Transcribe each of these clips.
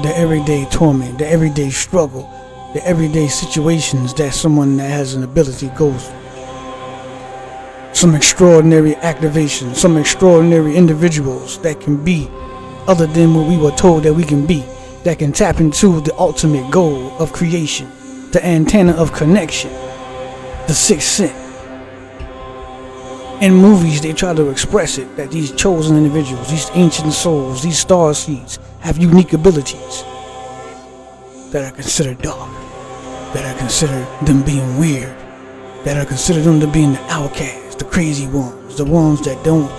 the everyday torment, the everyday struggle, the everyday situations that someone that has an ability goes through. Some extraordinary activation, some extraordinary individuals that can be other than what we were told that we can be, that can tap into the ultimate goal of creation, the antenna of connection, the sixth sense. In movies, they try to express it that these chosen individuals, these ancient souls, these star seeds have unique abilities that are considered dark, that are considered them being weird, that are considered them to being the outcasts, the crazy ones, the ones that don't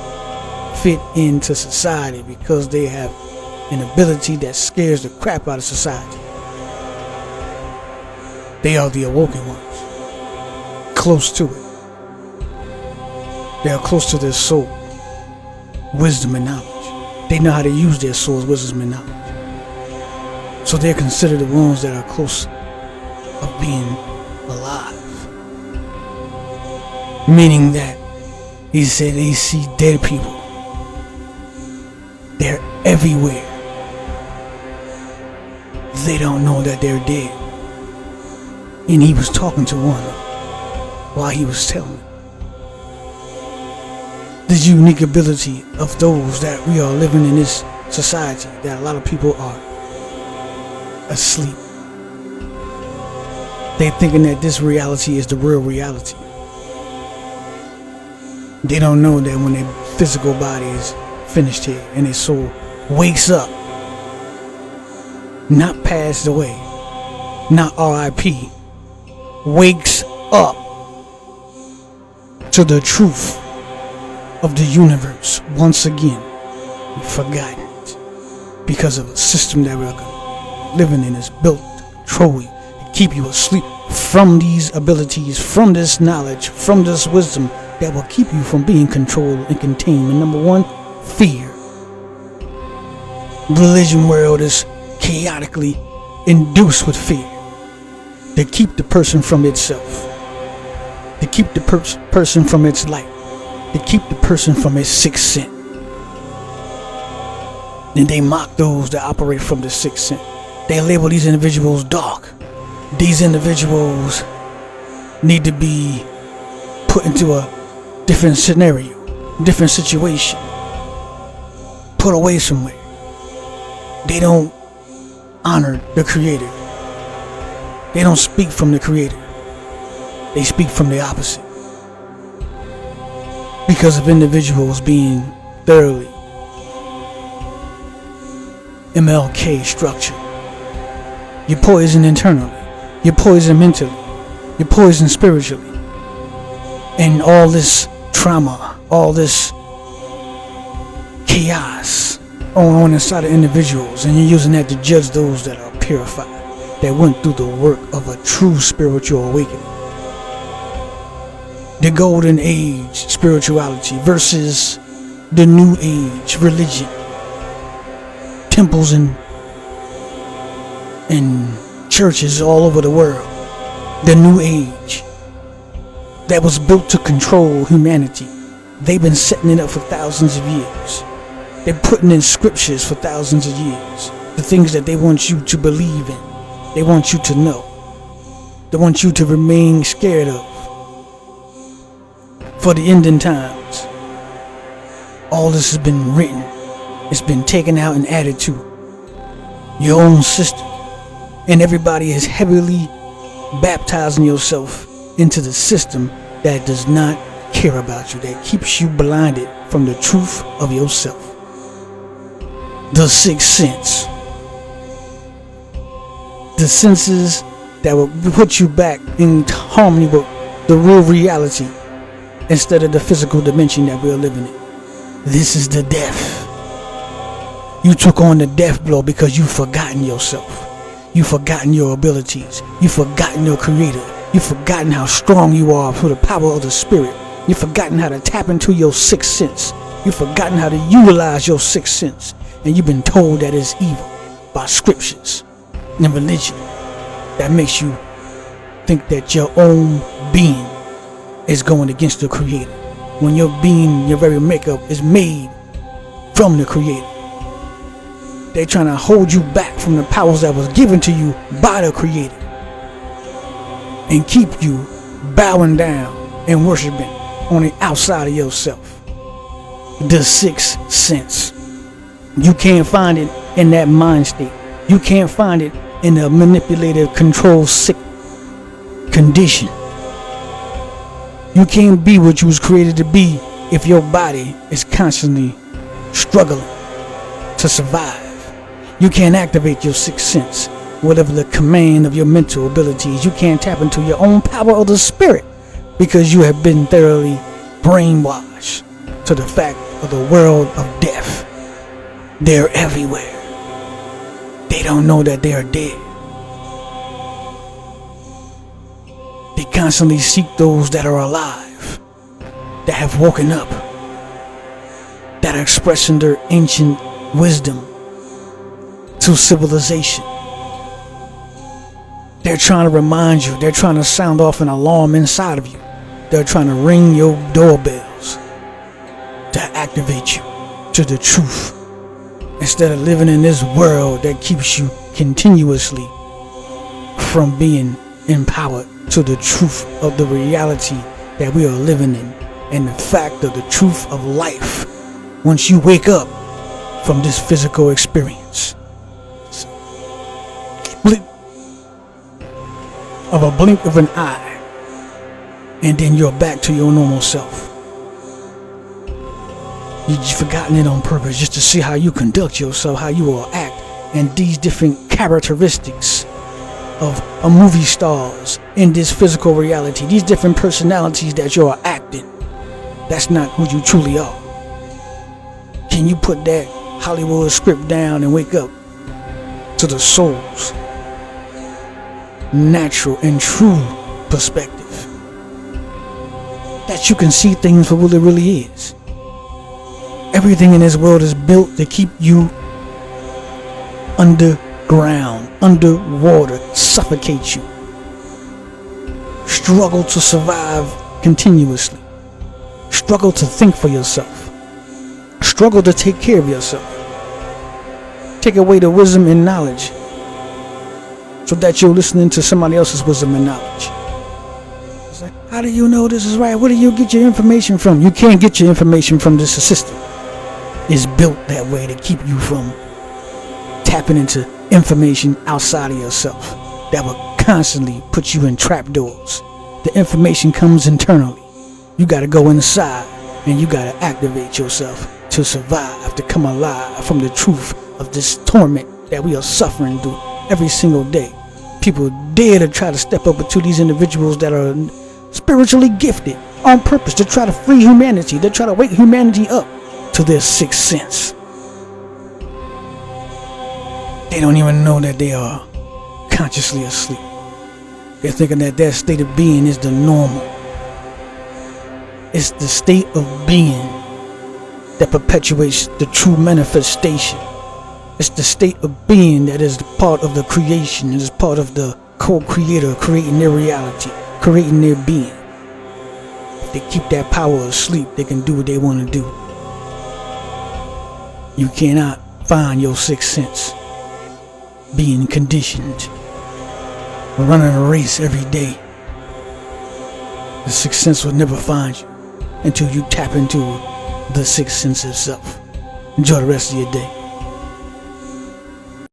fit into society because they have an ability that scares the crap out of society. They are the awoken ones, close to it. They are close to their soul, wisdom and knowledge. They know how to use their soul's wisdom and knowledge. So they're considered the ones that are close of being alive. Meaning that he said they see dead people. They're everywhere. They don't know that they're dead. And he was talking to one while he was telling them. This unique ability of those that we are living in this society, that a lot of people are asleep. They thinking that this reality is the real reality. They don't know that when their physical body is finished here and their soul wakes up, not passed away, not RIP, wakes up to the truth of the universe once again. We've forgotten it because of a system that we're living in is built to control you, to keep you asleep from these abilities, from this knowledge, from this wisdom that will keep you from being controlled and contained. And number one, fear. The religion world is chaotically induced with fear to keep the person from itself, to keep the person from its light, to keep the person from its sixth sense. And they mock those that operate from the sixth sense. They label these individuals dark. These individuals need to be put into a different scenario, different situation, put away somewhere. They don't honor the Creator. They don't speak from the Creator. They speak from the opposite. Because of individuals being thoroughly MLK structured. You're poisoned internally. You're poisoned mentally. You're poisoned spiritually. And all this trauma, all this chaos on inside of individuals, and you're using that to judge those that are purified, that went through the work of a true spiritual awakening. The golden age spirituality versus the new age religion, temples and churches all over the world. The new age that was built to control humanity. They've been setting it up for thousands of years. They're putting in scriptures for thousands of years. The things that they want you to believe in. They want you to know. They want you to remain scared of. For the ending times. All this has been written. It's been taken out and added to your own system. And everybody is heavily baptizing yourself into the system that does not care about you, that keeps you blinded from the truth of yourself. The sixth sense. The senses that will put you back in harmony with the real reality instead of the physical dimension that we're living in. This is the death. You took on the death blow because you've forgotten yourself. You've forgotten your abilities. You've forgotten your Creator. You've forgotten how strong you are through the power of the Spirit. You've forgotten how to tap into your sixth sense. You've forgotten how to utilize your sixth sense. And you've been told that it's evil by scriptures and religion that makes you think that your own being is going against the Creator. When your being, your very makeup is made from the Creator. They're trying to hold you back from the powers that was given to you by the Creator and keep you bowing down and worshiping on the outside of yourself. The sixth sense. You can't find it in that mind state. You can't find it in a manipulative, control, sick condition. You can't be what you was created to be if your body is constantly struggling to survive. You can't activate your sixth sense, whatever the command of your mental abilities. You can't tap into your own power of the spirit because you have been thoroughly brainwashed to the fact of the world of death. They're everywhere. They don't know that they are dead. They constantly seek those that are alive, that have woken up, that are expressing their ancient wisdom to civilization. They're trying to remind you, they're trying to sound off an alarm inside of you. They're trying to ring your doorbells to activate you to the truth, instead of living in this world that keeps you continuously from being empowered to the truth of the reality that we are living in, and the fact of the truth of life once you wake up from this physical experience. Split of a blink of an eye, and then you're back to your normal self. You've forgotten it on purpose just to see how you conduct yourself, how you will act, and these different characteristics of a movie stars in this physical reality, these different personalities that you are acting. That's not who you truly are. Can you put that Hollywood script down and wake up to the soul's natural and true perspective, that you can see things for what it really is? Everything in this world is built to keep you underground, underwater, suffocate you, struggle to survive continuously, struggle to think for yourself, struggle to take care of yourself, take away the wisdom and knowledge so that you're listening to somebody else's wisdom and knowledge. It's like, how do you know this is right? Where do you get your information from? You can't get your information from this system. It's built that way to keep you from tapping into information outside of yourself that will constantly put you in trapdoors. The information comes internally. You got to go inside and you got to activate yourself to survive, to come alive from the truth of this torment that we are suffering through every single day. People dare to try to step up to these individuals that are spiritually gifted on purpose to try to free humanity. They try to wake humanity up to their sixth sense. They don't even know that they are consciously asleep. They're thinking that their state of being is the normal. It's the state of being that perpetuates the true manifestation. It's the state of being that is part of the creation, it is part of the co-creator creating their reality, creating their being. If they keep that power asleep, they can do what they want to do. You cannot find your sixth sense being conditioned, running a race every day. The sixth sense will never find you until you tap into the sixth sense itself. Enjoy the rest of your day.